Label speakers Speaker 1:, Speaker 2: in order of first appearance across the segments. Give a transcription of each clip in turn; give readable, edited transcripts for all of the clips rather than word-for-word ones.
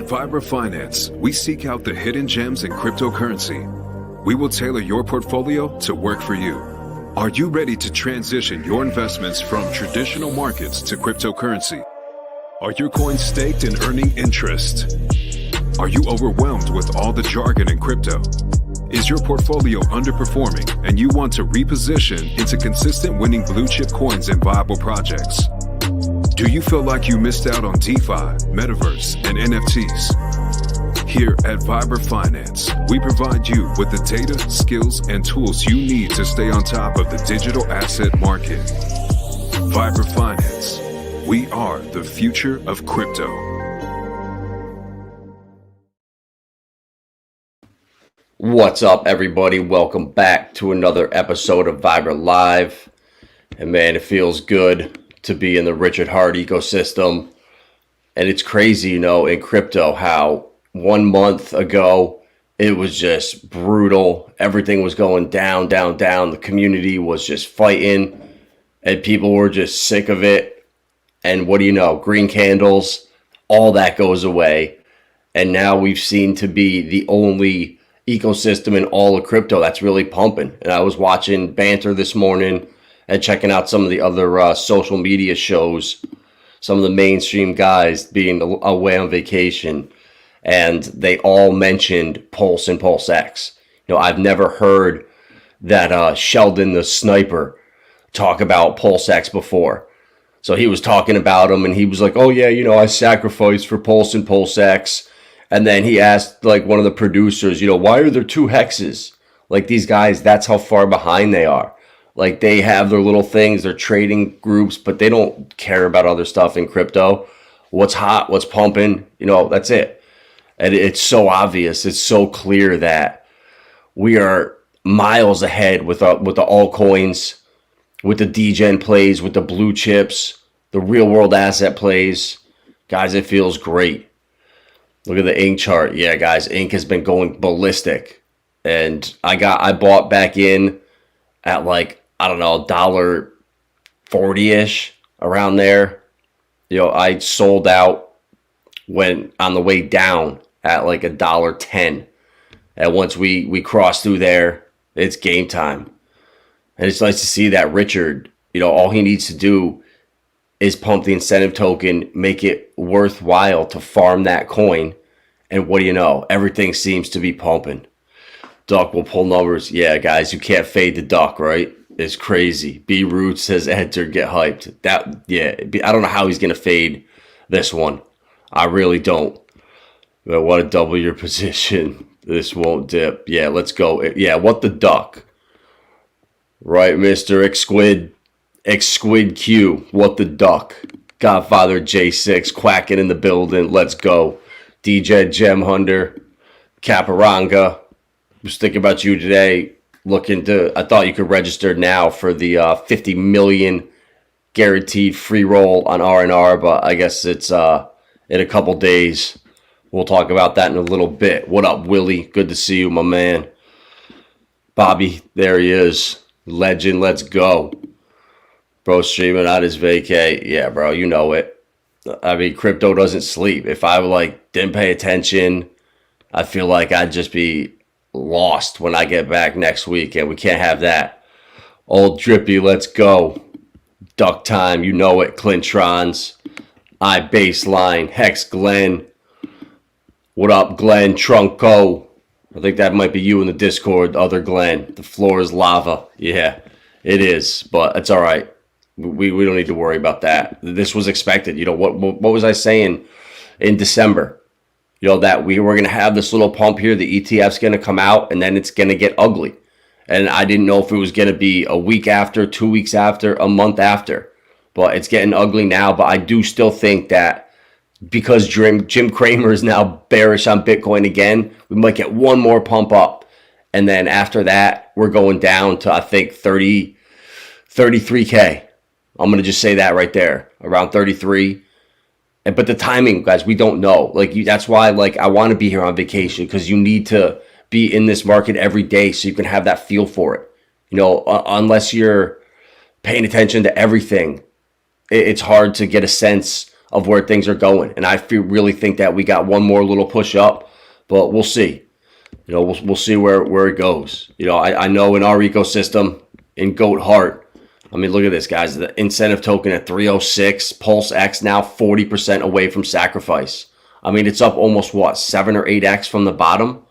Speaker 1: At Vibra Finance, we seek out the hidden gems in cryptocurrency. We will tailor your portfolio to work for you. Are you ready to transition your investments from traditional markets to cryptocurrency? Are your coins staked and earning interest? Are you overwhelmed with all the jargon in crypto? Is your portfolio underperforming and you want to reposition into consistent winning blue chip coins and viable projects? Do you feel like you missed out on DeFi, Metaverse, and NFTs? Here at Vibra Finance, we provide you with the data, skills, and tools you need to stay on top of the digital asset market. Vibra Finance. We are the future of crypto.
Speaker 2: What's up, everybody? Welcome back to another episode of Vibra Live. And man, it feels good to be in the Richard Heart ecosystem. And it's crazy, in crypto, how 1 month ago, it was just brutal. Everything was going down. The community was just fighting and people were just sick of it. And what do you know? Green candles, all that goes away. And now we've seen to be the only ecosystem in all of crypto that's really pumping. And I was watching Banter this morning and checking out some of the other social media shows, some of the mainstream guys being away on vacation, and they all mentioned Pulse and PulseX. I've never heard that Sheldon the sniper talk about PulseX before. So he was talking about him and he was like, oh yeah, I sacrificed for Pulse and PulseX. And then he asked one of the producers, why are there two hexes? These guys, that's how far behind they are. They have their little things, their trading groups, but they don't care about other stuff in crypto. What's hot, what's pumping, that's it. And it's so obvious, it's so clear that we are miles ahead with the altcoins, with the degen plays, with the blue chips, the real world asset plays. Guys, it feels great. Look at the INC chart. Yeah, guys, INC has been going ballistic. And I bought back in at $1.40-ish around there. I sold out when on the way down at $1.10. And once we cross through there, it's game time. And it's nice to see that Richard, all he needs to do is pump the incentive token, make it worthwhile to farm that coin. And what do you know? Everything seems to be pumping. Duck will pull numbers. Yeah, guys, you can't fade the duck, right? It's crazy. B Roots says enter, get hyped. I don't know how he's going to fade this one. I really don't. But want to double your position. This won't dip. Yeah, let's go. Yeah, what the duck? Right, Mr. Xsquid Q. What the duck? Godfather J6 quacking in the building. Let's go. DJ Gem Hunter. Caparanga. Was thinking about you today. I thought you could register now for the 50 million guaranteed free roll on RNR, but I guess it's in a couple days. We'll talk about that in a little bit. What up, Willie? Good to see you, my man. Bobby, there he is. Legend, let's go. Bro streaming out his vacay. Yeah, bro, you know it. I mean, crypto doesn't sleep. If I didn't pay attention, I feel like I'd just be lost when I get back next week, and we can't have that. Old Drippy, let's go. Duck time, you know it. Clintrons. I baseline. Hex Glenn. What up, Glenn? Trunko. I think that might be you in the Discord, the other Glenn. The floor is lava. Yeah, it is, but it's all right. We don't need to worry about that. This was expected. What was I saying in December? That we were going to have this little pump here. The ETF's going to come out, and then it's going to get ugly. And I didn't know if it was going to be a week after, 2 weeks after, a month after. But it's getting ugly now. But I do still think that because Jim Cramer is now bearish on Bitcoin again, we might get one more pump up. And then after that, we're going down to, I think, 33K. I'm going to just say that right there, around 33. But the timing, guys, we don't know. That's why, I want to be here on vacation, because you need to be in this market every day so you can have that feel for it. Unless you're paying attention to everything, it's hard to get a sense of where things are going. And I really think that we got one more little push up, but we'll see. You know, we'll see where it goes. You know, I know in our ecosystem, in Goat Heart, I mean, look at this, guys. The incentive token at 306, PulseX now 40% away from sacrifice. I mean, it's up almost, what, 7 or 8x from the bottom,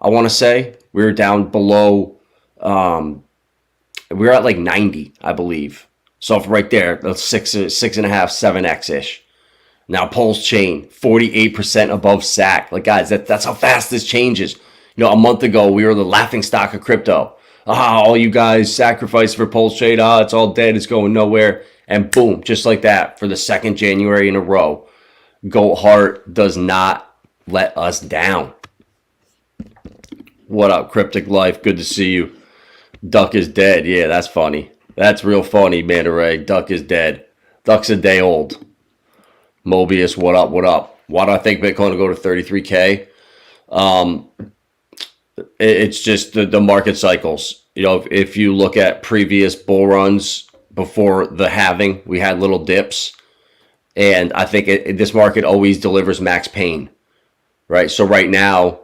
Speaker 2: I want to say. We were down below, we were at like 90, I believe. So right there, that's 6.5, 7x-ish. Now Pulsechain, 48% above SAC. Like, guys, that's how fast this changes. You know, a month ago, we were the laughing stock of crypto. All you guys sacrifice for Pulsechain. It's all dead. It's going nowhere. And boom, just like that, for the 2nd January in a row, Goat Heart does not let us down. What up, Cryptic Life? Good to see you. Duck is dead. Yeah, that's funny. That's real funny, Manta Ray. Duck is dead. Duck's a day old. Mobius, what up, what up? Why do I think Bitcoin will go to 33K? It's just the market cycles. You know, if you look at previous bull runs before the halving, we had little dips. And I think this market always delivers max pain, right? So right now,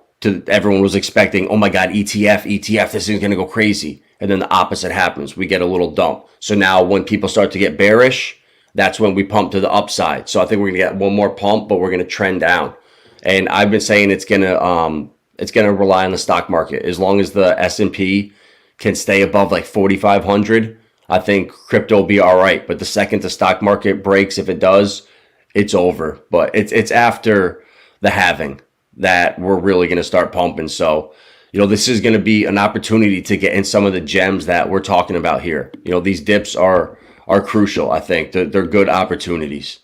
Speaker 2: everyone was expecting, oh my God, ETF, this is going to go crazy. And then the opposite happens. We get a little dump. So now when people start to get bearish, that's when we pump to the upside. So I think we're going to get one more pump, but we're going to trend down. And I've been saying it's going to rely on the stock market. As long as the S&P can stay above like 4,500, I think crypto will be all right. But the second the stock market breaks, if it does, it's over. But it's after the halving that we're really going to start pumping. So, you know, this is going to be an opportunity to get in some of the gems that we're talking about here. You know, these dips are crucial, I think. They're good opportunities.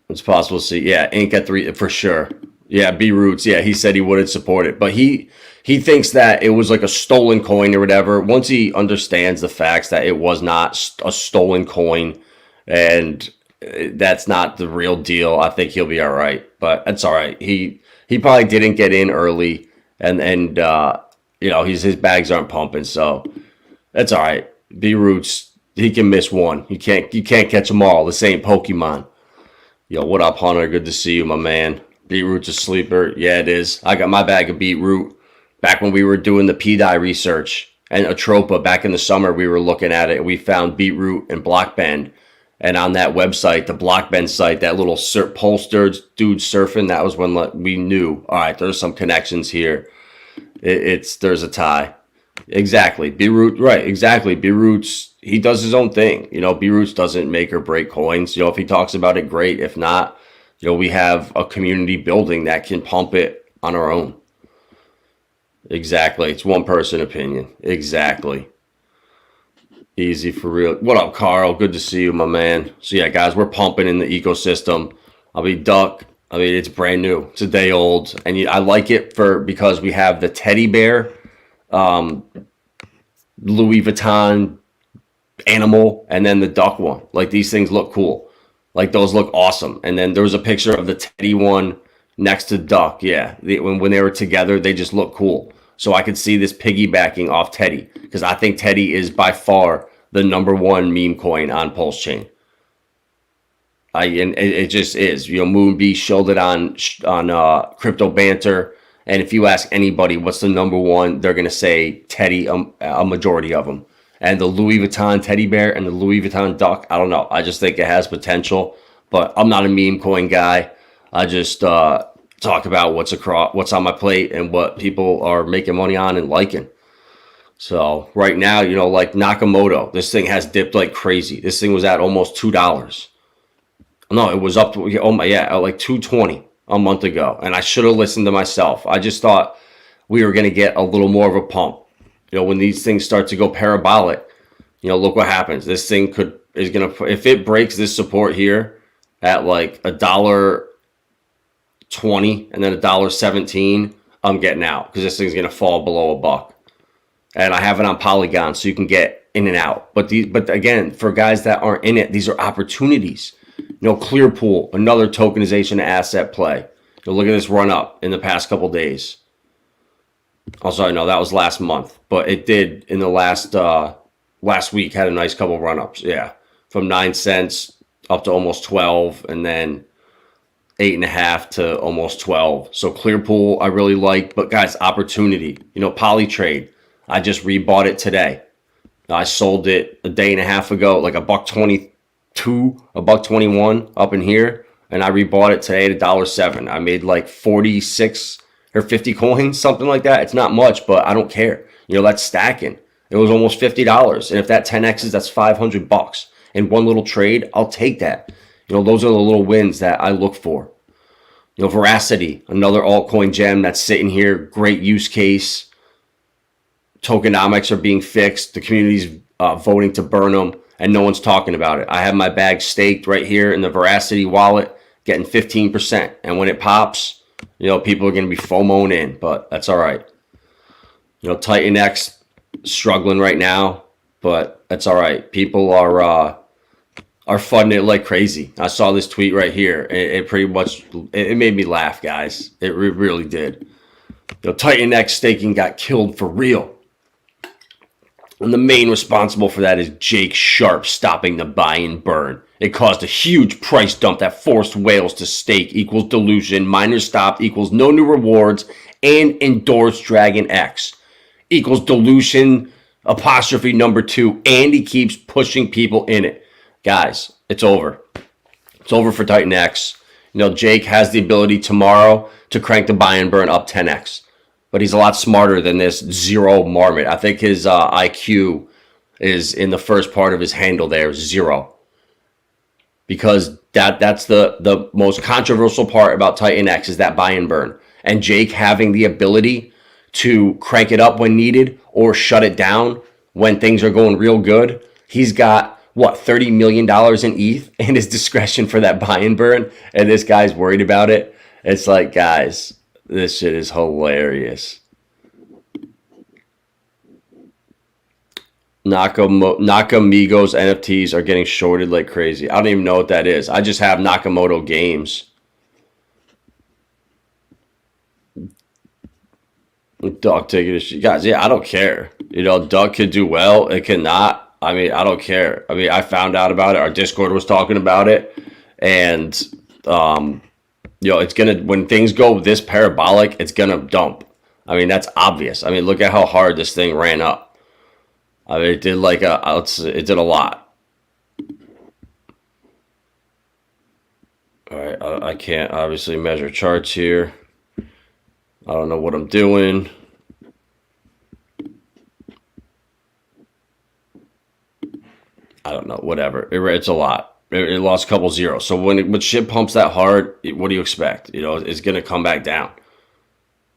Speaker 2: It's possible to see. Yeah, Inc at 3 for sure. Yeah, B Roots. Yeah, he said he wouldn't support it. But he thinks that it was like a stolen coin or whatever. Once he understands the facts that it was not a stolen coin and that's not the real deal, I think he'll be all right. But that's all right. He probably didn't get in early and you know, his bags aren't pumping, so that's all right. B Roots, he can miss one. You can't catch them all. This ain't Pokemon. Yo, what up, Hunter? Good to see you, my man. Beetroot's a sleeper. Yeah, it is. I got my bag of beetroot back when we were doing the PDI research and Atropa back in the summer. We were looking at it. We found beetroot and Blockbend. And on that website, the Blockbend site, that little pulse dude surfing, that was when we knew, all right, there's some connections here. There's a tie. Exactly. Beetroot, right, exactly. Beetroot's, he does his own thing. You know, Beetroot's doesn't make or break coins. You know, if he talks about it, great. If not, you know, we have a community building that can pump it on our own. Exactly. It's one person opinion. Exactly. Easy for real. What up, Carl? Good to see you, my man. So yeah, guys, we're pumping in the ecosystem. Duck. I mean, it's brand new. It's a day old. And I like it because we have the teddy bear, Louis Vuitton animal, and then the duck one. Like, these things look cool. Like, those look awesome. And then there was a picture of the teddy one next to duck. Yeah, when they were together, they just look cool. So I could see this piggybacking off Teddy, because I think Teddy is by far the #1 meme coin on Pulsechain. And it just is. You know, Moonbee showed it on Crypto Banter, and if you ask anybody what's the #1, they're gonna say Teddy. A majority of them, and the Louis Vuitton teddy bear and the Louis Vuitton duck. I don't know. I just think it has potential, but I'm not a meme coin guy. I just talk about what's on my plate and what people are making money on and liking. So right now, you know, like Nakamoto, this thing has dipped like crazy. This thing was at almost $2. No, it was up to, like $2.20 a month ago. And I should have listened to myself. I just thought we were going to get a little more of a pump. You know, when these things start to go parabolic, you know, look what happens. This thing is going to, if it breaks this support here at like $1.20 and then $1.17, I'm getting out, because this thing's going to fall below $1. And I have it on Polygon, so you can get in and out. But again, for guys that aren't in it, these are opportunities. You know, Clearpool, another tokenization asset play. You know, look at this run up in the past couple days. Oh, sorry, no, that was last month. But it did in the last week, had a nice couple run ups. Yeah, from 9 cents up to almost 12, and then 8.5 to almost 12. So Clearpool I really like, but guys, opportunity. Polytrade, I just rebought it today. I sold it a day and a half ago, like $1.22, $1.21 up in here, and I rebought it today at $1.07. I made like 46 or 50 coins, something like that. It's not much, but I don't care. That's stacking. It was almost $50, and if that 10x's, that's $500. In one little trade, I'll take that. Those are the little wins that I look for. Verasity, another altcoin gem that's sitting here, great use case. Tokenomics are being fixed. The community's voting to burn them, and no one's talking about it. I have my bag staked right here in the Verasity wallet, getting 15%. And when it pops, people are going to be FOMOing in, but that's all right. TitanX struggling right now, but that's all right. People are funding it like crazy. I saw this tweet right here. It pretty much, it made me laugh, guys. It really did. TitanX staking got killed for real. And the main responsible for that is Jake Sharp stopping the buy and burn. It caused a huge price dump that forced whales to stake equals dilution, miners stopped equals no new rewards, and endorsed Dragon X equals dilution apostrophe number 2, and he keeps pushing people in it. Guys, it's over. It's over for TitanX. Jake has the ability tomorrow to crank the buy and burn up 10x. But he's a lot smarter than this zero marmot. I think his IQ is in the first part of his handle there, 0. Because that's the most controversial part about TitanX is that buy and burn. And Jake having the ability to crank it up when needed or shut it down when things are going real good. He's got, $30 million in ETH and his discretion for that buy and burn. And this guy's worried about it. It's like, guys, this shit is hilarious. Nakamigos NFTs are getting shorted like crazy. I don't even know what that is. I just have Nakamoto Games. Duck taking this shit. Guys, yeah, I don't care. Duck could do well. It cannot. I mean, I don't care. I mean, I found out about it. Our Discord was talking about it. And, it's going to, when things go this parabolic, it's going to dump. I mean, that's obvious. I mean, look at how hard this thing ran up. I mean, it did it did a lot. All right. I can't obviously measure charts here. I don't know what I'm doing. I don't know, whatever. It's a lot. It lost a couple zeros. So when shit pumps that hard, what do you expect? It's going to come back down.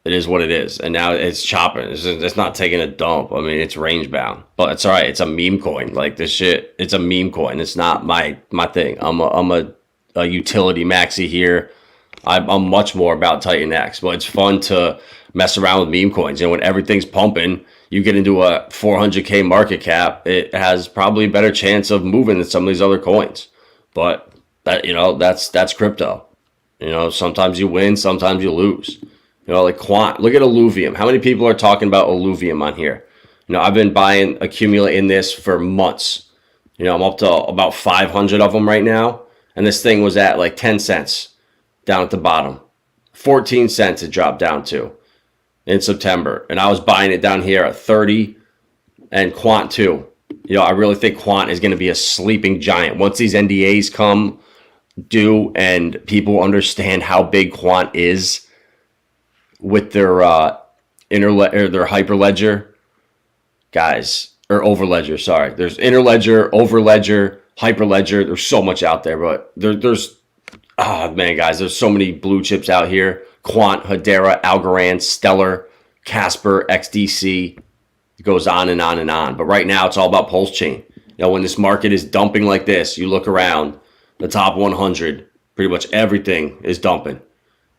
Speaker 2: It is what it is. And now it's chopping. It's not taking a dump. I mean, it's range bound. But it's all right. It's a meme coin. Like this shit, it's a meme coin. It's not my thing. I'm a utility maxi here. I'm much more about TitanX. But it's fun to mess around with meme coins. When everything's pumping, you get into a 400K market cap, it has probably a better chance of moving than some of these other coins. But that's crypto. Sometimes you win, sometimes you lose. Like Quant. Look at Illuvium. How many people are talking about Illuvium on here? I've been accumulating this for months. I'm up to about 500 of them right now. And this thing was at like 10 cents down at the bottom. 14 cents it dropped down to in September. And I was buying it down here at 30, and Quant too. I really think Quant is going to be a sleeping giant. Once these NDAs come due and people understand how big Quant is with their their Hyperledger, guys, or Overledger, sorry. There's Interledger, Overledger, Hyperledger. There's so much out there, but there's guys, there's so many blue chips out here. Quant, Hedera, Algorand, Stellar, Casper, XDC. It goes on and on and on. But right now, it's all about Pulsechain. When this market is dumping like this, you look around, the top 100, pretty much everything is dumping.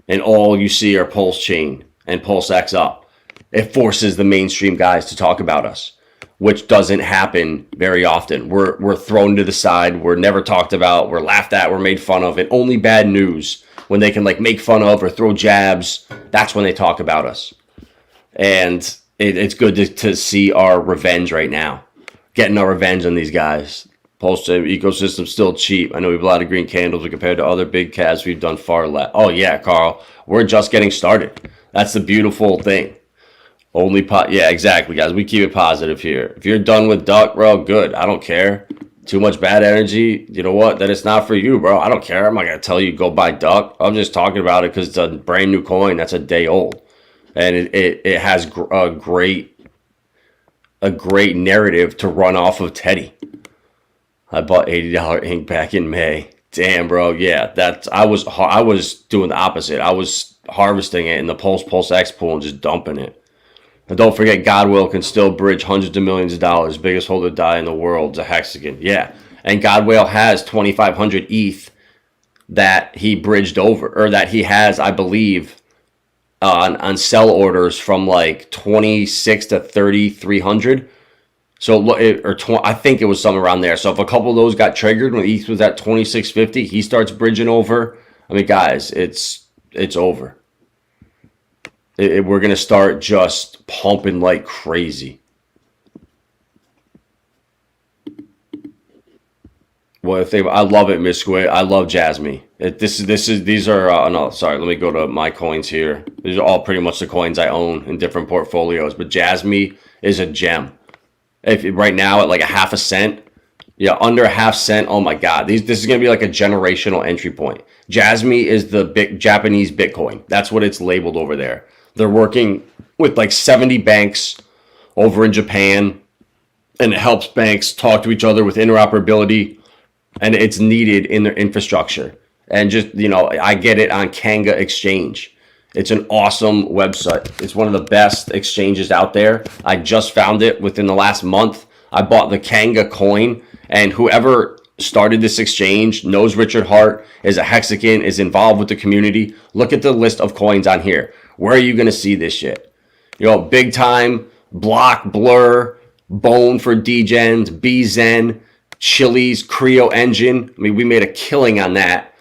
Speaker 2: And all you see are Pulsechain and PulseX up. It forces the mainstream guys to talk about us, which doesn't happen very often. We're thrown to the side. We're never talked about. We're laughed at. We're made fun of. And only bad news, when they can make fun of or throw jabs, that's when they talk about us. And it's good to see our revenge right now. Getting our revenge on these guys. Pulsechain ecosystem still cheap. I know we have a lot of green candles, but compared to other big caps, we've done far less. Oh yeah, Carl, we're just getting started. That's the beautiful thing. Yeah, exactly, guys. We keep it positive here. If you're done with Duck, bro, good. I don't care. Too much bad energy. You know what? Then it's not for you, bro. I don't care. I'm not gonna tell you go buy Duck. I'm just talking about it because it's a brand new coin that's a day old, and it has a great narrative to run off of Teddy. I bought $80 ink back in May. Damn, bro. Yeah, I was doing the opposite. I was harvesting it in the PulseX pool and just dumping it. And don't forget, Godwill can still bridge hundreds of millions of dollars. Biggest holder die in the world, a hexagon. Yeah, and Godwill has 2,500 ETH that he bridged over, or that he has, I believe, on sell orders from like 26 to 3,300. So I think it was somewhere around there. So if a couple of those got triggered when ETH was at 2650, he starts bridging over. I mean, guys, it's over. We're gonna start just pumping like crazy. Well, I love it, Miss Squid. I love Jasmine. These are no, sorry. Let me go to my coins here. These are all pretty much the coins I own in different portfolios. But Jasmine is a gem. If right now at like a half a cent, yeah, under a half cent. Oh my God, this is gonna be like a generational entry point. Jasmine is the big Japanese Bitcoin. That's what it's labeled over there. They're working with like 70 banks over in Japan, and it helps banks talk to each other with interoperability, and it's needed in their infrastructure. And just, you know, I get it on Kanga Exchange. It's an awesome website. It's one of the best exchanges out there. I just found it within the last month. I bought the Kanga coin, and whoever started this exchange knows Richard Hart, is a hexagon, is involved with the community. Look at the list of coins on here. Where are you going to see this shit? You know, big time, Block, Blur, Bone for Degens, BZen, Chili's, Creo Engine. I mean, we made a killing on that.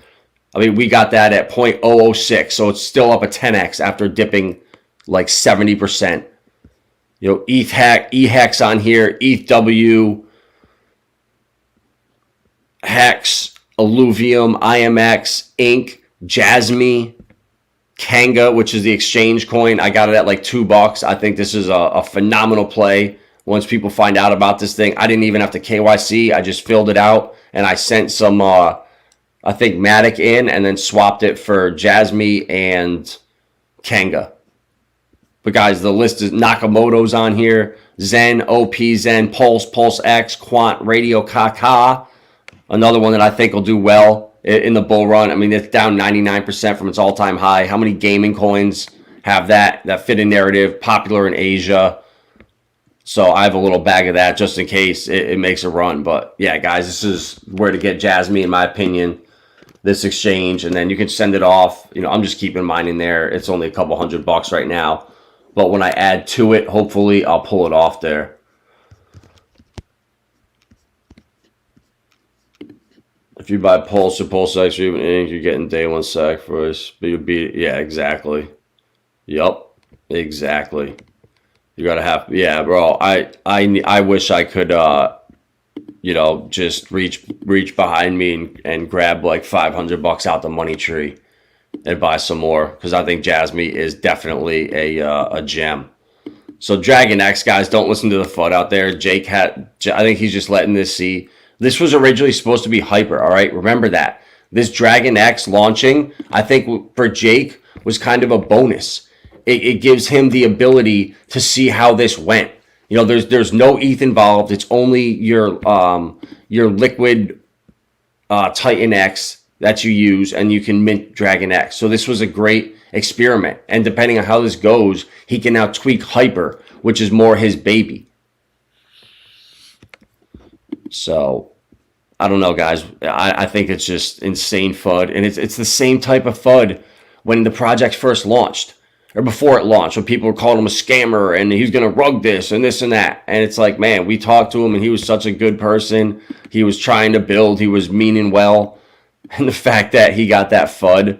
Speaker 2: I mean, we got that at 0.006, so it's still up a 10x after dipping like 70%. You know, eHEX on here, ETHW, Hex, Alluvium, IMX, Inc, Jasmine, Kanga, which is the exchange coin. I got it at like $2. I think this is a phenomenal play. Once people find out about this thing, I didn't even have to KYC. I just filled it out, and I sent some, I think, Matic in, and then swapped it for Jasmine and Kanga. But guys, the list is Nakamoto's on here. Zen, OP Zen, Pulse, PulseX, Quant, Radio, KAKA. Another one that I think will do well in the bull run. I mean, it's down 99% from its all-time high. How many gaming coins have that fit a narrative? Popular in Asia. So I have a little bag of that just in case it makes a run. But yeah, guys, this is where to get Jasmine, in my opinion, this exchange. And then you can send it off. You know, I'm just keeping mine in there. It's only a couple $100 right now. But when I add to it, hopefully I'll pull it off there. If you buy Pulse or PulseX or even Inc, you're getting day one sacrifice. But you'll be, yeah, exactly. Yup, exactly. You gotta have, yeah, bro. I wish I could, you know, just reach behind me and grab like $500 out the money tree and buy some more, because I think Jasmine is definitely a gem. So Dragon X, guys, don't listen to the FUD out there. I think he's just letting this see. This was originally supposed to be hyper, all right? Remember that. This Dragon X launching, I think for Jake, was kind of a bonus. It gives him the ability to see how this went. You know, there's no ETH involved. It's only your liquid TitanX that you use, and you can mint Dragon X. So this was a great experiment. And depending on how this goes, he can now tweak hyper, which is more his baby. So I don't know, guys. I think it's just insane FUD. And it's the same type of FUD when the project first launched, or before it launched, when people were calling him a scammer and he's going to rug this and this and that. And it's like, man, we talked to him and he was such a good person. He was trying to build. He was meaning well. And the fact that he got that FUD,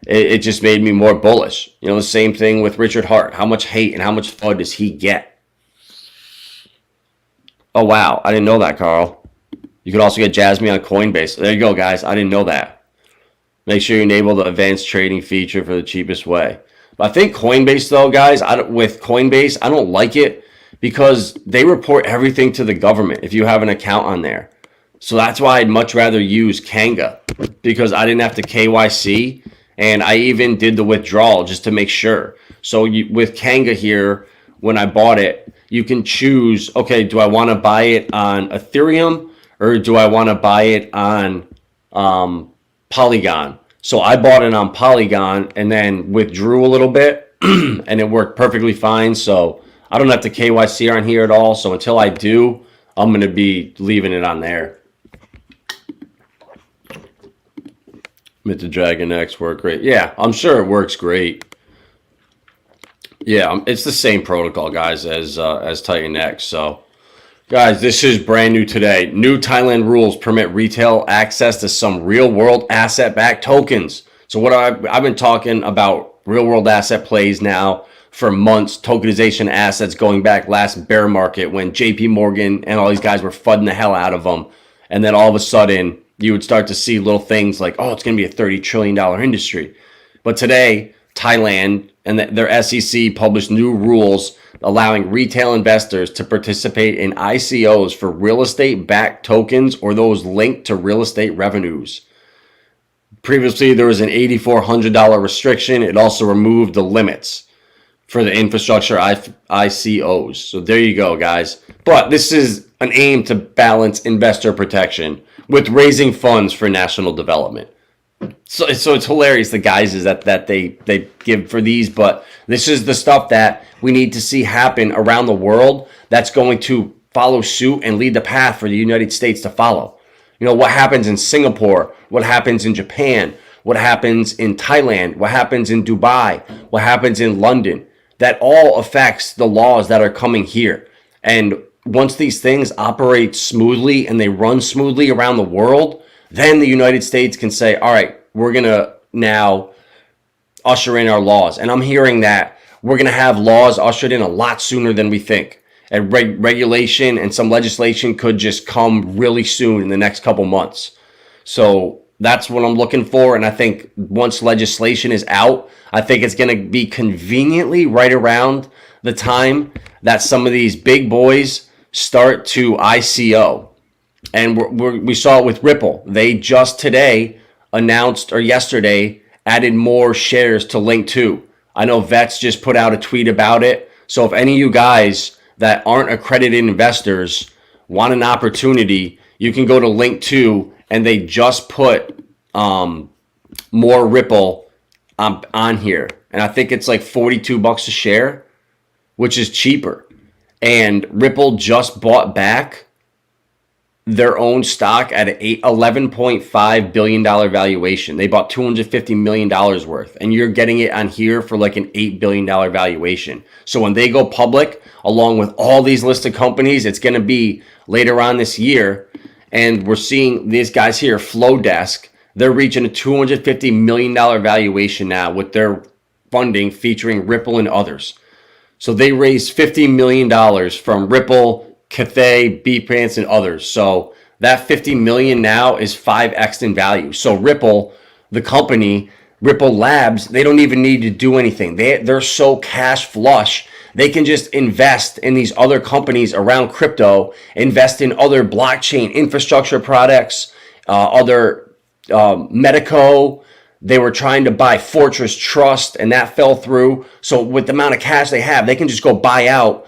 Speaker 2: it just made me more bullish. You know, the same thing with Richard Hart. How much hate and how much FUD does he get? Oh, wow. I didn't know that, Carl. You could also get Jasmine on Coinbase. There you go, guys. I didn't know that. Make sure you enable the advanced trading feature for the cheapest way. But I think Coinbase, though, guys, with Coinbase, I don't like it because they report everything to the government if you have an account on there. So that's why I'd much rather use Kanga, because I didn't have to KYC, and I even did the withdrawal just to make sure. So with Kanga here, when I bought it, you can choose, okay, do I want to buy it on Ethereum or do I want to buy it on Polygon? So I bought it on Polygon and then withdrew a little bit and it worked perfectly fine. So I don't have to KYC on here at all. So until I do, I'm going to be leaving it on there. Myth the Dragon X work great. Yeah, I'm sure it works great. Yeah, it's the same protocol, guys, as TitanX. So, guys, this is brand new today. New Thailand rules permit retail access to some real-world asset-backed tokens. So what I've been talking about real-world asset plays now for months. Tokenization assets going back last bear market when JP Morgan and all these guys were fudding the hell out of them. And then all of a sudden, you would start to see little things like, oh, it's going to be a $30 trillion industry. But today, Thailand and their SEC published new rules allowing retail investors to participate in ICOs for real estate-backed tokens or those linked to real estate revenues. Previously, there was an $8,400 restriction. It also removed the limits for the infrastructure ICOs. So there you go, guys. But this is an aim to balance investor protection with raising funds for national development. So it's hilarious, the guises that they give for these, but this is the stuff that we need to see happen around the world that's going to follow suit and lead the path for the United States to follow. You know, what happens in Singapore, what happens in Japan, what happens in Thailand, what happens in Dubai, what happens in London, that all affects the laws that are coming here. And once these things operate smoothly and they run smoothly around the world, then the United States can say, all right, we're going to now usher in our laws. And I'm hearing that we're going to have laws ushered in a lot sooner than we think. And regulation and some legislation could just come really soon in the next couple months. So that's what I'm looking for. And I think once legislation is out, I think it's going to be conveniently right around the time that some of these big boys start to ICO. And we saw it with Ripple. They just today announced, or yesterday, added more shares to Link 2. I know Vets just put out a tweet about it. So if any of you guys that aren't accredited investors want an opportunity, you can go to Link 2 and they just put more Ripple on here. And I think it's like $42 a share, which is cheaper. And Ripple just bought back their own stock at an $11.5 billion valuation. They bought $250 million worth, and you're getting it on here for like an $8 billion valuation. So when they go public, along with all these listed companies, it's going to be later on this year. And we're seeing these guys here, Flowdesk, they're reaching a $250 million valuation now with their funding featuring Ripple and others. So they raised $50 million from Ripple, Cathay, Bitfrost, and others. So that $50 million now is 5x in value. So Ripple, the company, Ripple Labs, they don't even need to do anything. They're so cash flush. They can just invest in these other companies around crypto, invest in other blockchain infrastructure products, other Medico. They were trying to buy Fortress Trust, and that fell through. So with the amount of cash they have, they can just go buy out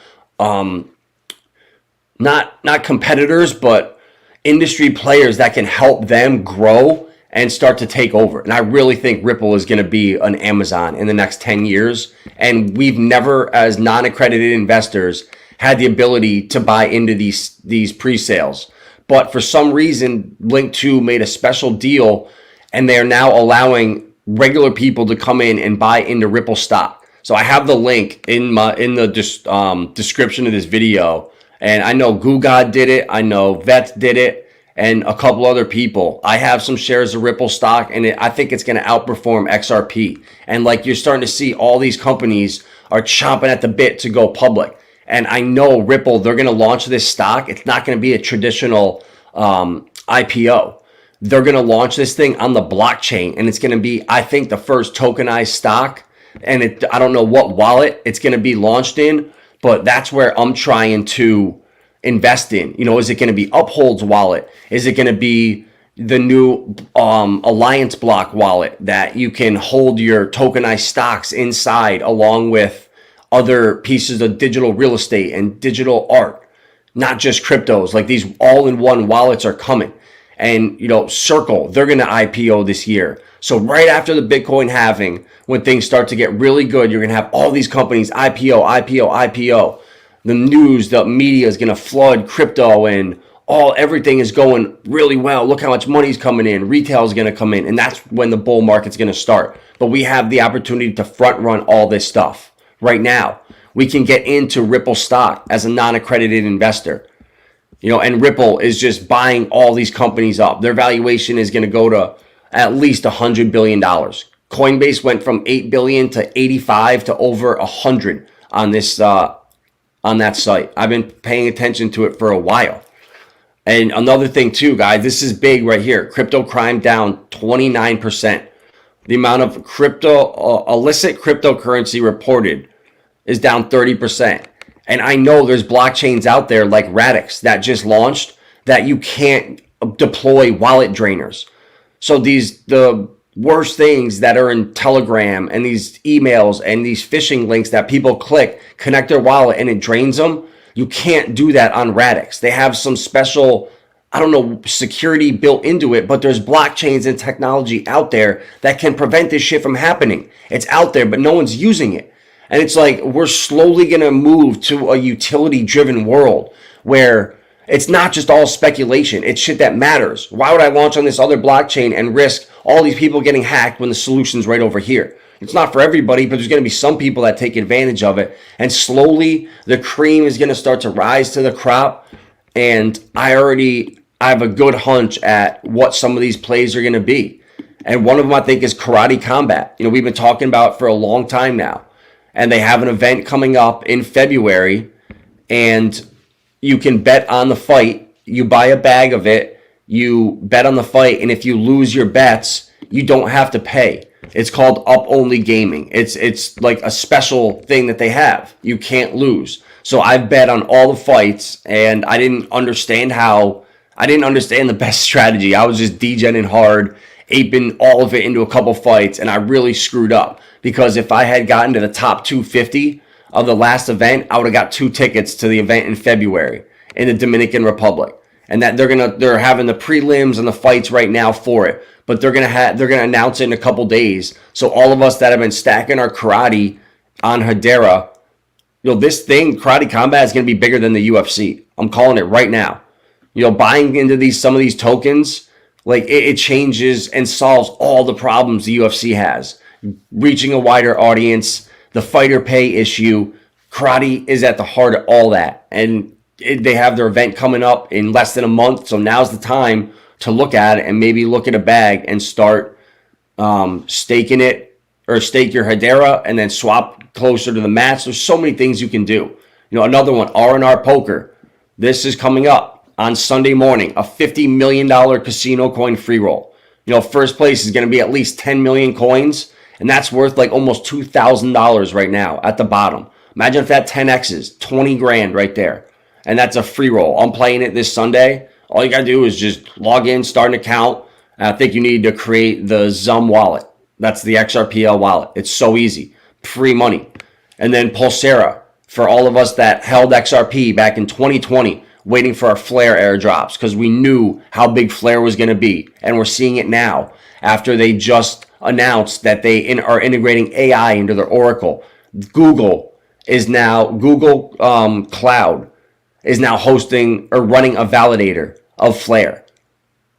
Speaker 2: not competitors, but industry players that can help them grow and start to take over. And I really think Ripple is going to be an Amazon in the next 10 years. And we've never, as non-accredited investors, had the ability to buy into these pre-sales. But for some reason, Link 2 made a special deal, and they're now allowing regular people to come in and buy into Ripple stock. So I have the link in the description of this video. And I know Gugad did it. I know Vets did it. And a couple other people. I have some shares of Ripple stock, and I think it's going to outperform XRP. And like you're starting to see, all these companies are chomping at the bit to go public. And I know Ripple, they're going to launch this stock. It's not going to be a traditional IPO. They're going to launch this thing on the blockchain, and it's going to be, I think, the first tokenized stock. And I don't know what wallet it's going to be launched in, but that's where I'm trying to invest in. Is it going to be Uphold's wallet? Is it going to be the new Alliance Block wallet that you can hold your tokenized stocks inside along with other pieces of digital real estate and digital art, not just cryptos? Like, these all-in-one wallets are coming. And, Circle, they're going to IPO this year. So right after the Bitcoin halving, when things start to get really good, you're going to have all these companies IPO. The news, the media is going to flood crypto, and everything is going really well. Look how much money's coming in. Retail is going to come in, and that's when the bull market's going to start. But we have the opportunity to front run all this stuff right now. We can get into Ripple stock as a non-accredited investor. And Ripple is just buying all these companies up. Their valuation is going to go to at least $100 billion. Coinbase went from 8 billion to 85 to over 100 on this on that site. I've been paying attention to it for a while. And another thing too, guys, this is big right here. Crypto crime down 29%. The amount of illicit cryptocurrency reported is down 30%. And I know there's blockchains out there like Radix that just launched that you can't deploy wallet drainers. So the worst things that are in Telegram and these emails and these phishing links that people click, connect their wallet and it drains them, you can't do that on Radix. They have some special, security built into it, but there's blockchains and technology out there that can prevent this shit from happening. It's out there, but no one's using it. And it's like, we're slowly going to move to a utility-driven world where it's not just all speculation. It's shit that matters. Why would I launch on this other blockchain and risk all these people getting hacked when the solution's right over here? It's not for everybody, but there's going to be some people that take advantage of it. And slowly, the cream is going to start to rise to the crop. And I have a good hunch at what some of these plays are going to be. And one of them, I think, is Karate Combat. We've been talking about it for a long time now. And they have an event coming up in February, and you can bet on the fight. You buy a bag of it, you bet on the fight, and if you lose your bets, you don't have to pay. It's called Up Only Gaming. It's like a special thing that they have. You can't lose. So I've bet on all the fights, and I didn't understand the best strategy. I was just degening hard, aping all of it into a couple fights, and I really screwed up. Because if I had gotten to the top 250 of the last event, I would have got 2 tickets to the event in February in the Dominican Republic. And that they're having the prelims and the fights right now for it. But they're gonna announce it in a couple days. So all of us that have been stacking our karate on Hedera, this thing, Karate Combat, is gonna be bigger than the UFC. I'm calling it right now. Buying into some of these tokens, like it changes and solves all the problems the UFC has. Reaching a wider audience, the fighter pay issue. Karate is at the heart of all that. And they have their event coming up in less than a month. So now's the time to look at it and maybe look at a bag and start staking it, or stake your Hedera and then swap closer to the match. There's so many things you can do. Another one, R&R Poker. This is coming up on Sunday morning, a $50 million casino coin free roll. First place is going to be at least 10 million coins. And that's worth like almost $2,000 right now at the bottom. Imagine if that 10X is 20 grand right there. And that's a free roll. I'm playing it this Sunday. All you got to do is just log in, start an account. And I think you need to create the Zum wallet. That's the XRPL wallet. It's so easy. Free money. And then Pulsera, for all of us that held XRP back in 2020, waiting for our Flare airdrops because we knew how big Flare was going to be. And we're seeing it now after they just announced that they are integrating AI into their Oracle. Google Cloud is now hosting or running a validator of Flare.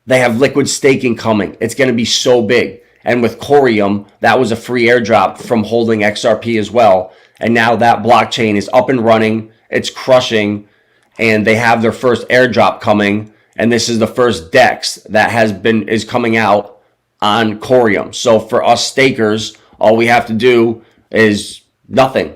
Speaker 2: They have liquid staking coming. It's going to be so big. And with Corium, that was a free airdrop from holding XRP as well. And now that blockchain is up and running. It's crushing. And they have their first airdrop coming. And this is the first DEX that is coming out on Corium. So for us stakers, all we have to do is nothing.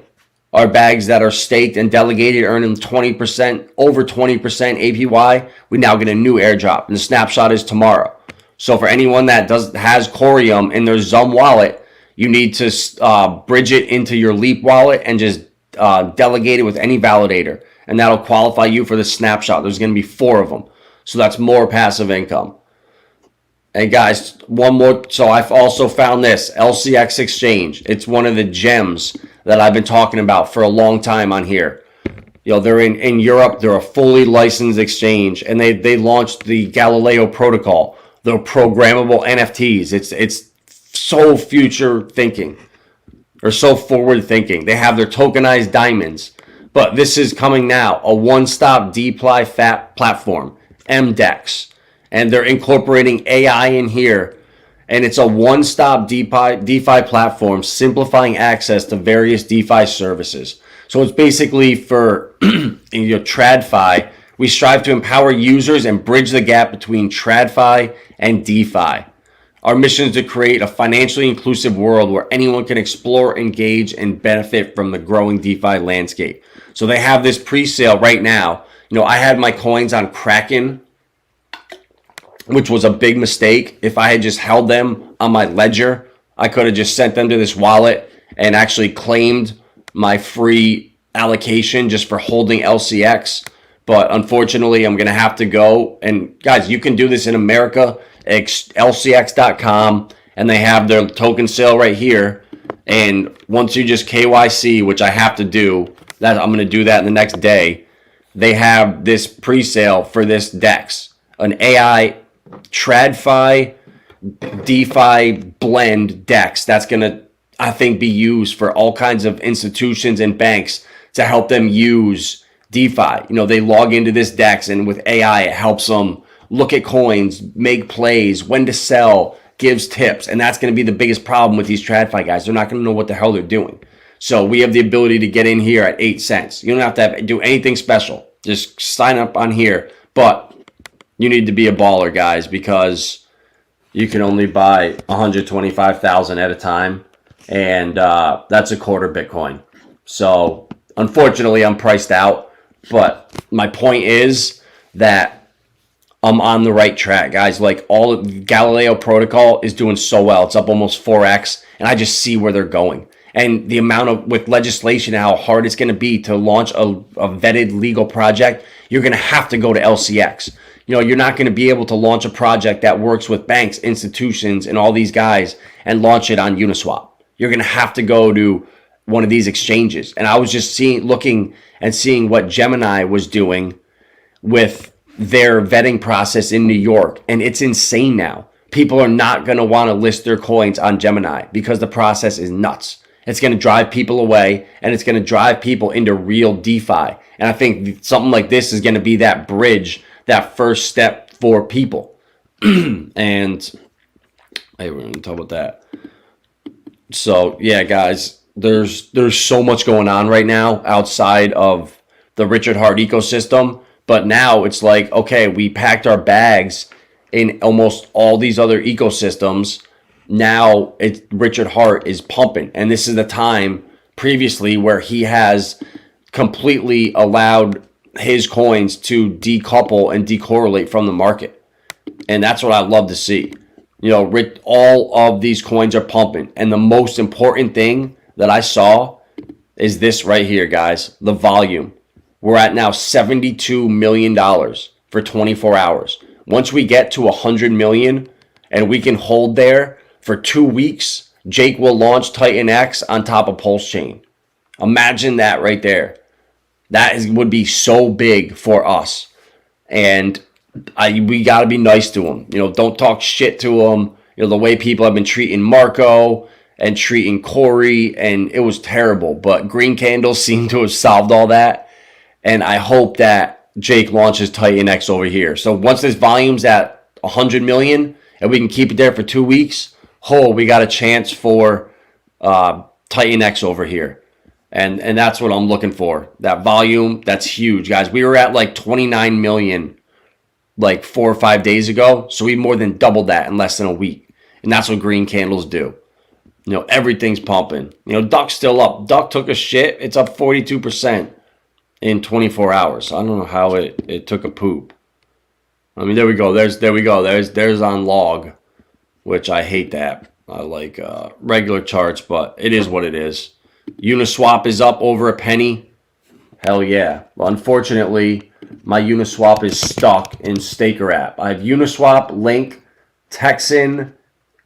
Speaker 2: our bags that are staked and delegated earning 20%, over 20% APY, we now get a new airdrop. And the snapshot is tomorrow. So for anyone that has Corium in their Zum wallet, you need to bridge it into your Leap wallet and just delegate it with any validator. And that'll qualify you for the snapshot. There's going to be 4 of them. So that's more passive income. And guys, one more. So I've also found this LCX exchange. It's one of the gems that I've been talking about for a long time on here. You know, they're in Europe. They're a fully licensed exchange, and they launched the Galileo protocol. They're programmable NFTs. It's so future thinking, or so forward thinking. They have their tokenized diamonds, but this is coming now. A one-stop DeFi platform, MDEX, and they're incorporating AI in here. And it's a one-stop DeFi platform, simplifying access to various DeFi services. So it's basically for TradFi. We strive to empower users and bridge the gap between TradFi and DeFi. Our mission is to create a financially inclusive world where anyone can explore, engage, and benefit from the growing DeFi landscape. So they have this pre-sale right now. You know, I had my coins on Kraken, which was a big mistake. If I had just held them on my ledger, I could have just sent them to this wallet and actually claimed my free allocation just for holding LCX. But unfortunately, I'm going to have to go. And guys, you can do this in America, LCX.com, and they have their token sale right here. And once you just KYC, which I have to do, that I'm going to do that in the next day, they have this pre-sale for this DEX, an AI TradFi DeFi blend DEX that's going to, I think, be used for all kinds of institutions and banks to help them use DeFi. You know, they log into this DEX, and with AI, it helps them look at coins, make plays, when to sell, gives tips. And that's going to be the biggest problem with these TradFi guys. They're not going to know what the hell they're doing. So we have the ability to get in here at 8 cents. You don't have to do anything special. Just sign up on here. But you need to be a baller, guys, because you can only buy 125,000 at a time, and that's a quarter Bitcoin. So unfortunately, I'm priced out. But my point is that I'm on the right track, guys. Like, all of Galileo protocol is doing so well. It's up almost 4x, and I just see where they're going. And the amount of, with legislation, how hard it's going to be to launch a vetted legal project, you're going to have to go to LCX. You know, you're not going to be able to launch a project that works with banks, institutions, and all these guys and launch it on Uniswap. You're going to have to go to one of these exchanges. And I was just looking and seeing what Gemini was doing with their vetting process in New York. And it's insane now. People are not going to want to list their coins on Gemini because the process is nuts. It's going to drive people away, and it's going to drive people into real DeFi. And I think something like this is going to be that bridge, that first step for people. And hey, we're going to talk about that. So yeah, guys, there's so much going on right now outside of the Richard Heart ecosystem. But now it's like, okay, we packed our bags in almost all these other ecosystems. Now Richard Heart is pumping, and this is the time previously where he has completely allowed his coins to decouple and decorrelate from the market. And that's what I love to see. You know, all of these coins are pumping. And the most important thing that I saw is this right here, guys, the volume. We're at now $72 million for 24 hours. Once we get to 100 million and we can hold there for 2 weeks, Jake will launch TitanX on top of Pulsechain. Imagine that right there. Would be so big for us. And we got to be nice to him. You know, don't talk shit to him. You know, the way people have been treating Marco and treating Corey, and it was terrible. But Green Candles seem to have solved all that. And I hope that Jake launches TitanX over here. So once this volume's at 100 million and we can keep it there for 2 weeks, we got a chance for TitanX over here. And that's what I'm looking for. That volume, that's huge, guys. We were at like 29 million like 4 or 5 days ago. So we more than doubled that in less than a week. And that's what green candles do. You know, everything's pumping. You know, Duck's still up. Duck took a shit. It's up 42% in 24 hours. I don't know how it took a poop. I mean, there we go. There's on log, which I hate that. I like regular charts, but it is what it is. Uniswap is up over a penny. Hell yeah. Well, unfortunately, my Uniswap is stuck in Staker app. I have Uniswap, Link, Texan,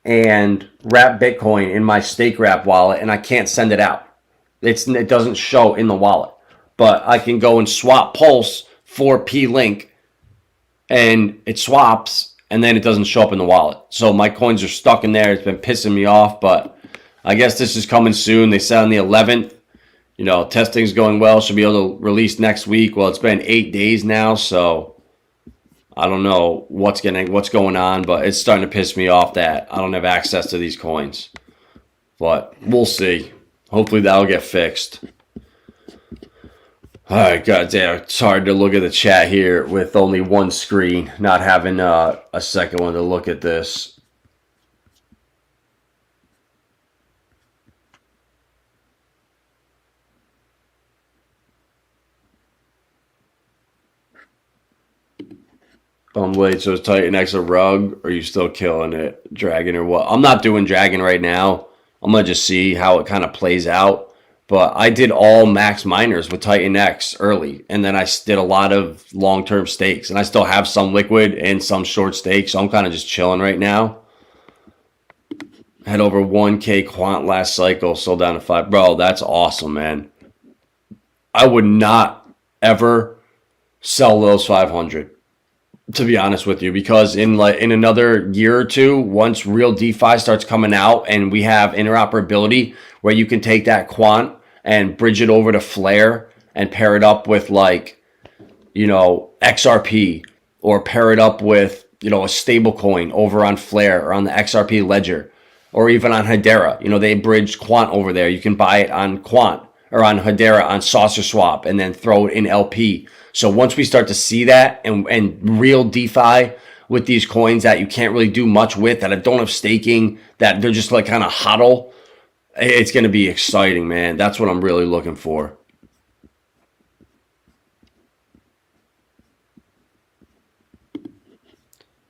Speaker 2: and Wrap Bitcoin in my Staker app wallet, and I can't send it out. It doesn't show in the wallet. But I can go and swap Pulse for P-Link, and it swaps, and then it doesn't show up in the wallet. So my coins are stuck in there. It's been pissing me off, but I guess this is coming soon. They said on the 11th. You know, testing's going well. Should be able to release next week. Well, it's been 8 days now, so I don't know what's going on, but it's starting to piss me off that I don't have access to these coins. But we'll see. Hopefully that'll get fixed. All right, goddamn, it's hard to look at the chat here with only one screen, not having a second one to look at this. Wait, so is TitanX a rug? Or are you still killing it? Dragon or what? I'm not doing Dragon right now. I'm going to just see how it kind of plays out. But I did all max miners with TitanX early. And then I did a lot of long-term stakes. And I still have some liquid and some short stakes. So I'm kind of just chilling right now. Had over 1K quant last cycle. Sold down to 5. Bro, that's awesome, man. I would not ever sell those 500. To be honest with you, because in another year or two, once real DeFi starts coming out and we have interoperability where you can take that quant and bridge it over to Flare and pair it up with XRP, or pair it up with, a stable coin over on Flare or on the XRP ledger, or even on Hedera. They bridged quant over there. You can buy it on quant or on Hedera on Saucerswap and then throw it in LP. So once we start to see that and real DeFi with these coins that you can't really do much with, that don't have staking, that they're just like kind of hodl, it's going to be exciting, man. That's what I'm really looking for.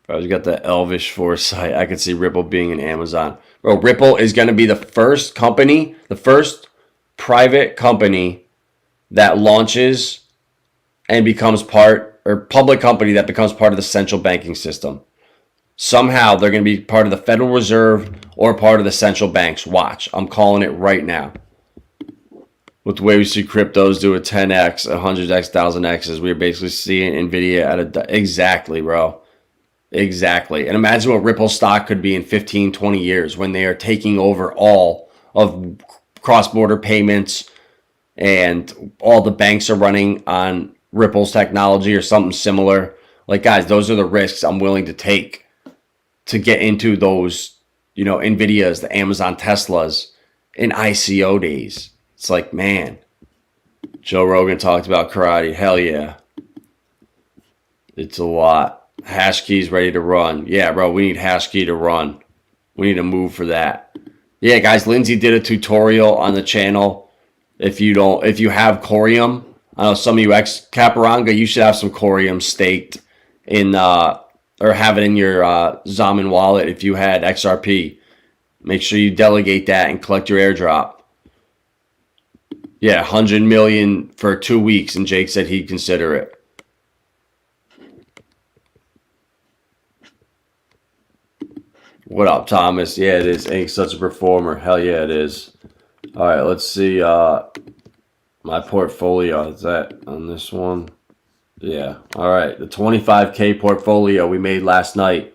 Speaker 2: Bro, you got the elvish foresight. I could see Ripple being an Amazon. Bro, Ripple is going to be the first company, the first private company that launches and becomes public company that becomes part of the central banking system. Somehow they're going to be part of the Federal Reserve or part of the central banks. Watch, I'm calling it right now. With the way we see cryptos do a 10x, 100x, 1000x's, we're basically seeing Nvidia at exactly, bro. Exactly. And imagine what Ripple stock could be in 15, 20 years when they are taking over all of cross-border payments and all the banks are running on Ripple's technology or something similar. Like, guys, those are the risks I'm willing to take to get into those, Nvidias, the Amazon Teslas in ICO days. It's like, man, Joe Rogan talked about karate. Hell yeah. It's a lot. Hash keys ready to run. Yeah, bro, we need hash key to run. We need to move for that. Yeah, guys, Lindsay did a tutorial on the channel. If you have Corium, I know some of you Caparanga, you should have some Corium staked in or have it in your Zaman wallet. If you had XRP, make sure you delegate that and collect your airdrop. Yeah, 100 million for 2 weeks, and Jake said he'd consider it. What up, Thomas? Yeah, it is. Ain't such a performer. Hell yeah, it is. All right, let's see. My portfolio, is that on this one? Yeah. All right. The 25K portfolio we made last night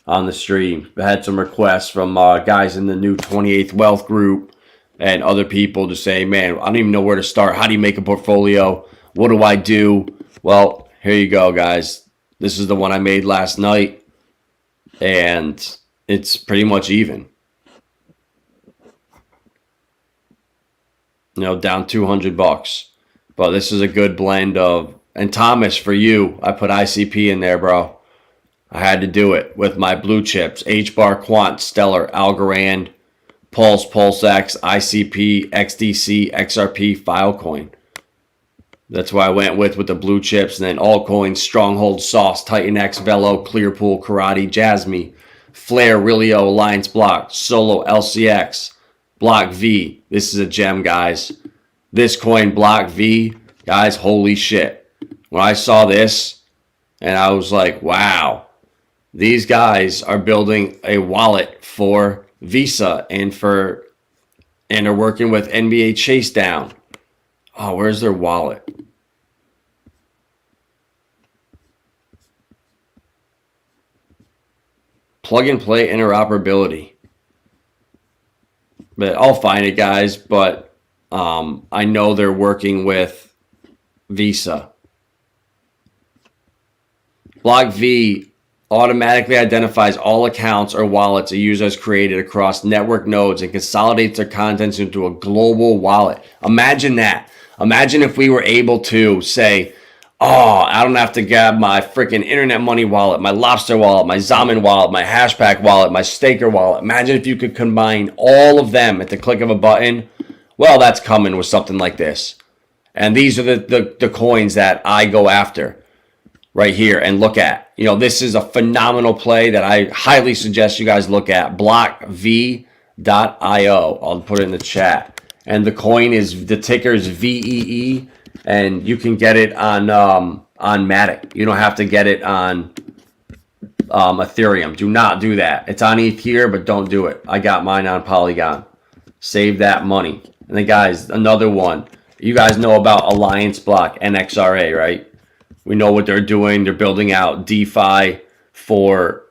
Speaker 2: on the stream. I had some requests from guys in the new 28th Wealth group and other people to say, man, I don't even know where to start. How do you make a portfolio? What do I do? Well, here you go, guys. This is the one I made last night, and it's pretty much even. Down $200. But this is a good blend of, and Thomas, for you, I put ICP in there, bro. I had to do it with my blue chips, HBAR, Quant, Stellar, Algorand, Pulse, PulseX, ICP, XDC, XRP, Filecoin. That's why I went with the blue chips. And then Altcoin, Stronghold, Sauce, TitanX, Velo, Clearpool, Karate, Jasmy, Flare, Relio, Alliance Block, Solo, LCX, Block V. This is a gem, guys. This coin, Block V, guys, holy shit. When I saw this, and I was like, wow, these guys are building a wallet for Visa and are working with NBA Chase Down. Oh, where's their wallet? Plug and play interoperability. But I'll find it, guys. But I know they're working with Visa. Block V automatically identifies all accounts or wallets a user has created across network nodes and consolidates their contents into a global wallet. Imagine that. Imagine if we were able to say, oh, I don't have to grab my freaking Internet Money wallet, my Lobster wallet, my Zaman wallet, my Hashpack wallet, my Staker wallet. Imagine if you could combine all of them at the click of a button. Well, that's coming with something like this. And these are the coins that I go after right here and look at. You know, this is a phenomenal play that I highly suggest you guys look at. blockv.io. I'll put it in the chat. And the coin is, the ticker is VEE. And you can get it on Matic. You don't have to get it on Ethereum. Do not do that. It's on ETH here, but don't do it. I got mine on Polygon. Save that money. And then, guys, another one. You guys know about Alliance Block, NXRA, right? We know what they're doing. They're building out DeFi for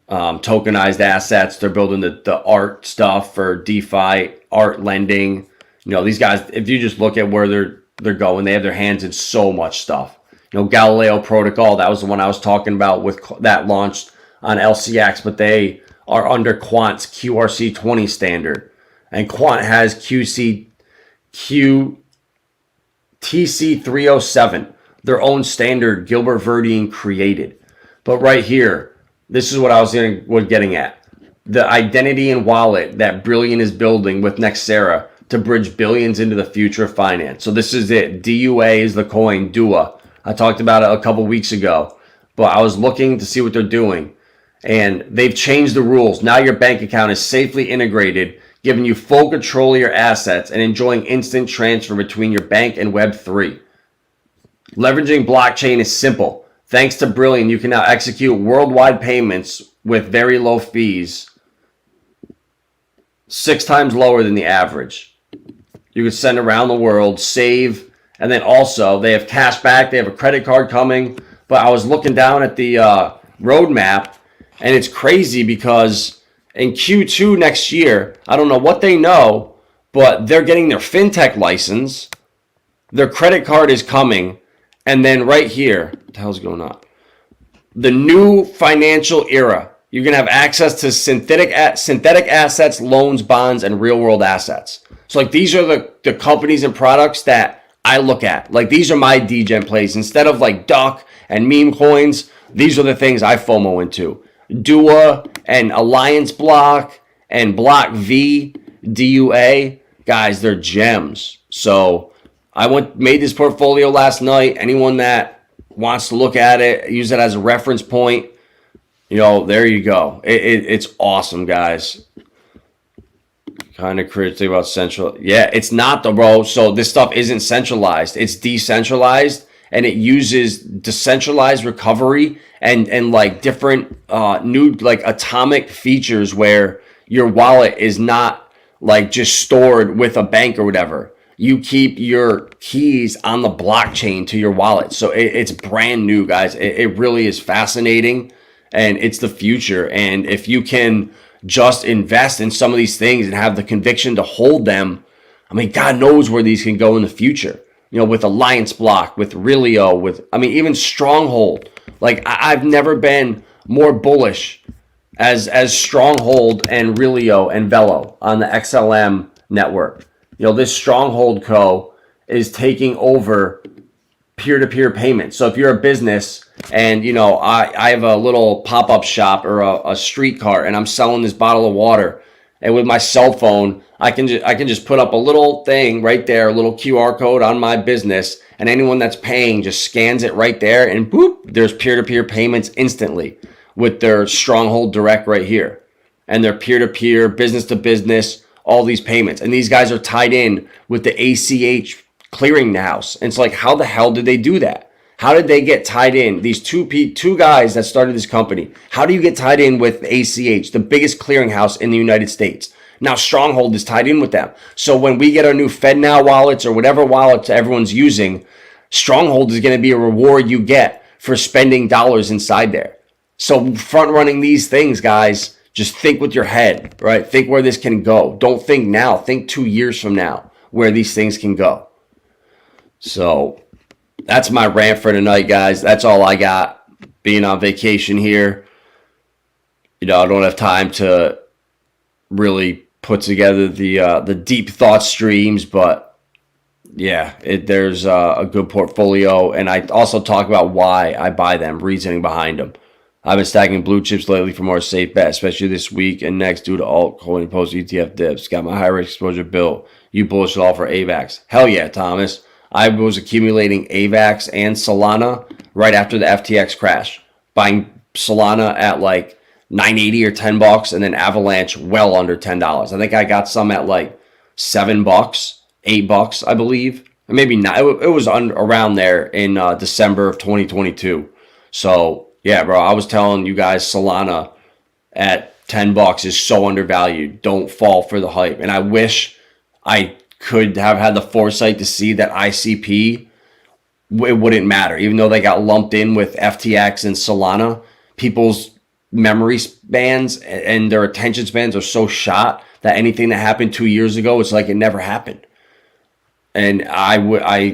Speaker 2: tokenized assets. They're building the art stuff for DeFi, art lending. You know, these guys, if you just look at where they're going, they have their hands in so much stuff. You know, Galileo Protocol, that was the one I was talking about with that launched on LCX, but they are under Quant's QRC20 standard. And Quant has TC307, their own standard Gilbert Verdine created. But right here, this is what I was getting at. The identity and wallet that Brilliant is building with Nexera to bridge billions into the future of finance. So this is it. DUA is the coin, DUA. I talked about it a couple weeks ago, but I was looking to see what they're doing. And they've changed the rules. Now your bank account is safely integrated, giving you full control of your assets and enjoying instant transfer between your bank and Web3. Leveraging blockchain is simple. Thanks to Brilliant, you can now execute worldwide payments with very low fees, 6 times lower than the average. You can send around the world, save, and then also they have cash back. They have a credit card coming. But I was looking down at the roadmap, and it's crazy because in Q2 next year, I don't know what they know, but they're getting their fintech license. Their credit card is coming. And then right here, what the hell's going on? The new financial era. You're going to have access to synthetic assets, loans, bonds, and real-world assets. So, like, these are the companies and products that I look at. Like, these are my DGen plays. Instead of, like, Duck and meme coins, these are the things I FOMO into. DUA and Alliance Block and Block V, DUA. Guys, they're gems. So, I made this portfolio last night. Anyone that wants to look at it, use it as a reference point. You know, there you go. It's awesome, guys. Kind of critically about central. Yeah, it's not though, bro. So this stuff isn't centralized. It's decentralized, and it uses decentralized recovery and like different new like atomic features where your wallet is not like just stored with a bank or whatever. You keep your keys on the blockchain to your wallet. So it's brand new, guys. It really is fascinating. And it's the future. And if you can just invest in some of these things and have the conviction to hold them, I mean, God knows where these can go in the future. You know, with Alliance Block, with Relio, even Stronghold. Like, I've never been more bullish as Stronghold and Relio and Velo on the XLM network. You know, this Stronghold Co. is taking over peer-to-peer payments. So if you're a business and, you know, I have a little pop-up shop or a street cart and I'm selling this bottle of water And with my cell phone, I can just put up a little thing right there, a little QR code on my business, and anyone that's paying just scans it right there, and boop, there's peer-to-peer payments instantly with their Stronghold Direct right here. And their peer-to-peer, business-to-business, all these payments. And these guys are tied in with the ACH clearinghouse. And it's like, how the hell did they do that? How did they get tied in? These two guys that started this company. How do you get tied in with ACH, the biggest clearinghouse in the United States? Now Stronghold is tied in with them. So when we get our new FedNow wallets or whatever wallets everyone's using, Stronghold is going to be a reward you get for spending dollars inside there. So front running these things, guys, just think with your head, right? Think where this can go. Don't think now. Think 2 years from now where these things can go. So that's my rant for tonight, guys. That's all I got. Being on vacation here, I don't have time to really put together the deep thought streams, but yeah, there's a good portfolio, and I also talk about why I buy them, reasoning behind them. I've been stacking blue chips lately for more safe bet, especially this week and next due to altcoin post ETF dips. Got my high risk exposure built. You bullish it all for AVAX. Hell yeah, Thomas. I was accumulating AVAX and Solana right after the FTX crash, buying Solana at like $9.80 or $10, and then Avalanche well under $10. I think I got some at like $7, $8, I believe, and maybe not. It was around there in December of 2022. So yeah, bro, I was telling you guys Solana at $10 is so undervalued. Don't fall for the hype. And I wish I could have had the foresight to see that ICP, it wouldn't matter. Even though they got lumped in with FTX and Solana, people's memory spans and their attention spans are so shot that anything that happened 2 years ago, it's like it never happened. And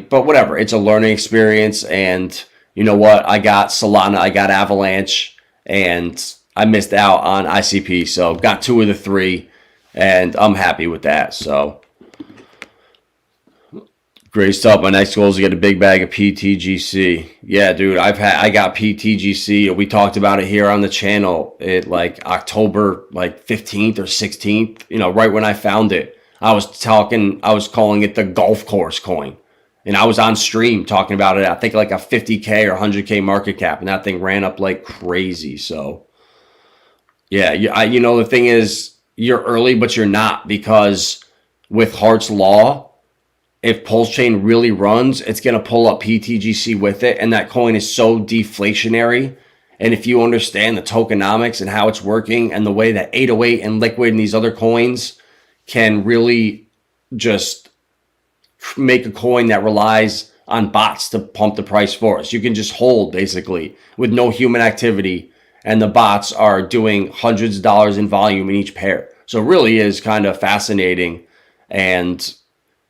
Speaker 2: but whatever, it's a learning experience. And you know what? I got Solana, I got Avalanche, and I missed out on ICP. So got 2 of the 3, and I'm happy with that. So great stuff. My next goal is to get a big bag of PTGC. Yeah, dude, I got PTGC. We talked about it here on the channel at like October 15th or 16th. Right when I found it, I was calling it the golf course coin. And I was on stream talking about it. I think like a 50K or 100K market cap, and that thing ran up like crazy. So yeah, the thing is, you're early, but you're not, because with Hart's Law, if Pulsechain really runs, it's going to pull up PTGC with it. And that coin is so deflationary. And if you understand the tokenomics and how it's working, and the way that 808 and Liquid and these other coins can really just make a coin that relies on bots to pump the price for us. You can just hold basically with no human activity, and the bots are doing hundreds of dollars in volume in each pair. So it really is kind of fascinating. And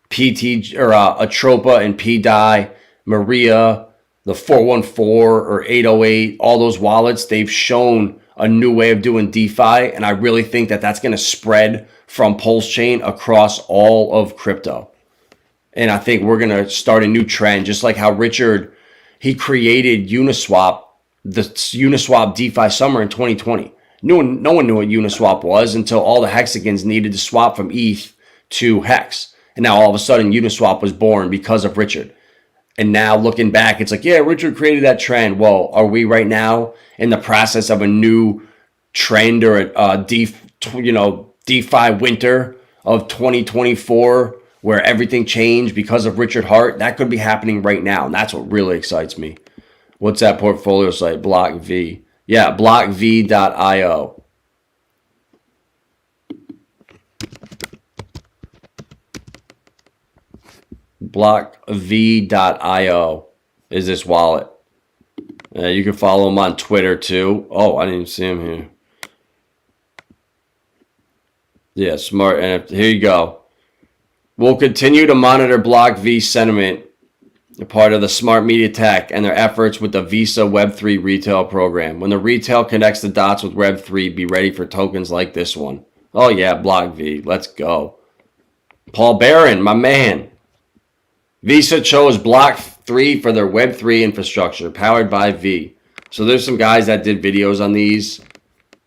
Speaker 2: Atropa and PDI, Maria, the 414 or 808, all those wallets, they've shown a new way of doing DeFi. And I really think that that's going to spread from Pulsechain across all of crypto. And I think we're going to start a new trend, just like how Richard, he created Uniswap, the Uniswap DeFi summer in 2020. No one knew what Uniswap was until all the hexagons needed to swap from ETH to HEX. And now all of a sudden Uniswap was born because of Richard. And now looking back, it's like, yeah, Richard created that trend. Well, are we right now in the process of a new trend or a DeFi winter of 2024 where everything changed because of Richard Hart? That could be happening right now. And that's what really excites me. What's that portfolio site? BlockV. Yeah, blockv.io. blockv.io is this wallet. You can follow him on Twitter too. Oh, I didn't even see him here. Yeah, smart. And here you go. We'll continue to monitor BlockV sentiment, a part of the Smart Media Tech, and their efforts with the Visa Web3 retail program. When the retail connects the dots with Web3, be ready for tokens like this one. Oh yeah, BlockV. Let's go. Paul Barron, my man. Visa chose Block3 for their Web3 infrastructure, powered by V. So there's some guys that did videos on these,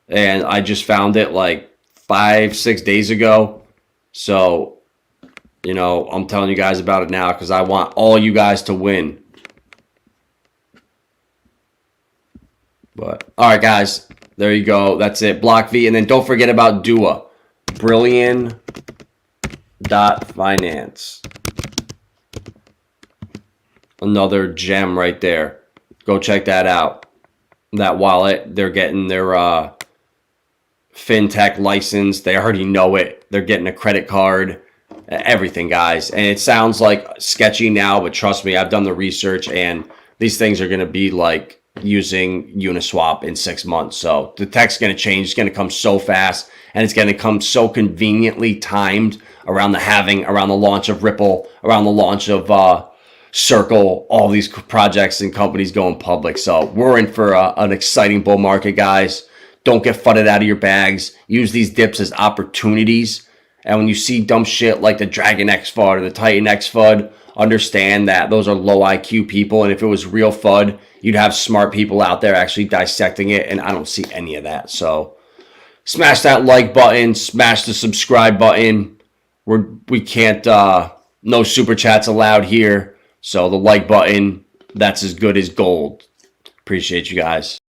Speaker 2: and I just found it like 5-6 days ago. So, you know, I'm telling you guys about it now because I want all you guys to win. But, all right, guys. There you go. That's it. Block V. And then don't forget about Dua. Brilliant.finance. Another gem right there. Go check that out. That wallet, they're getting their fintech license. They already know it. They're getting a credit card. Everything, guys. And it sounds like sketchy now, but trust me, I've done the research, and these things are going to be like using Uniswap in 6 months. So the tech's going to change. It's going to come so fast, and it's going to come so conveniently timed around the halving, around the launch of Ripple, around the launch of Circle, all these projects and companies going public. So we're in for an exciting bull market, guys. Don't get fudded out of your bags. Use these dips as opportunities. And when you see dumb shit like the Dragon X FUD or the TitanX FUD, understand that those are low IQ people. And if it was real FUD, you'd have smart people out there actually dissecting it. And I don't see any of that. So smash that like button. Smash the subscribe button. We can't, no super chats allowed here. So the like button, that's as good as gold. Appreciate you guys.